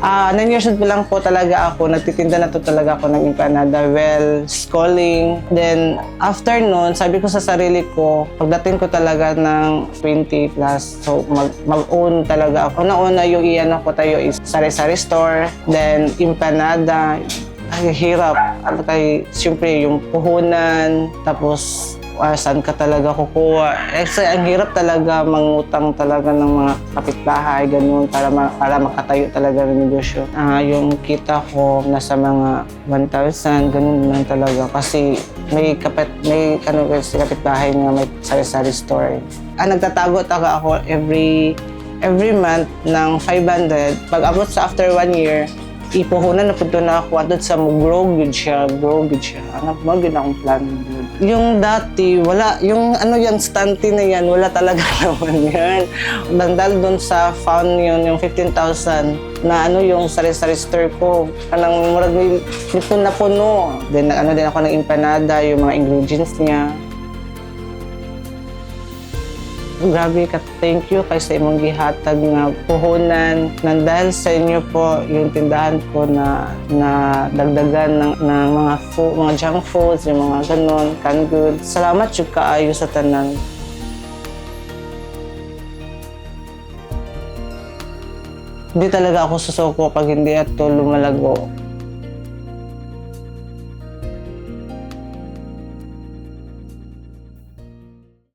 9 years old pa lang po talaga ako, nagtitinda na to talaga ako ng empanada, well, schooling. Then, after nun, sabi ko sa sarili ko, pagdating ko talaga ng 20 plus, so mag-own talaga ako. Una-una yung iyan ko tayo is sari-sari store, then empanada. Ay, hirap. Siyempre, yung puhunan, tapos saan ka talaga kukuha. Kasi ang hirap talaga mangutang talaga ng mga kapitbahay, ganun, para makatayo talaga ng negosyo. Yung kita ko nasa mga 1,000, ganun lang talaga. Kasi may kapitbahay nga may sari-sari store. Nagtatago ako every month ng 500. Pag abot sa after 1 year, ipuhunan na punto na ako atod sa grow good siya. Mag-yun akong plan. Yung dati, wala, yung stunty na yan, wala talaga naman yan. Bandal doon sa found yun, yung 15,000 na yung sari-sari store ko. Kanang murag nipon na puno. Then din ako ng empanada, yung mga ingredients niya. Grabe ka, thank you kay sa imong gihatag nga puhunan. Nang dahil sa inyo po, yung tindahan ko na dagdagan ng mga junk foods, yung mga ganon, canned goods. Salamat yung kaayo sa tanan. Hindi talaga ako susuko pag hindi ito lumalago.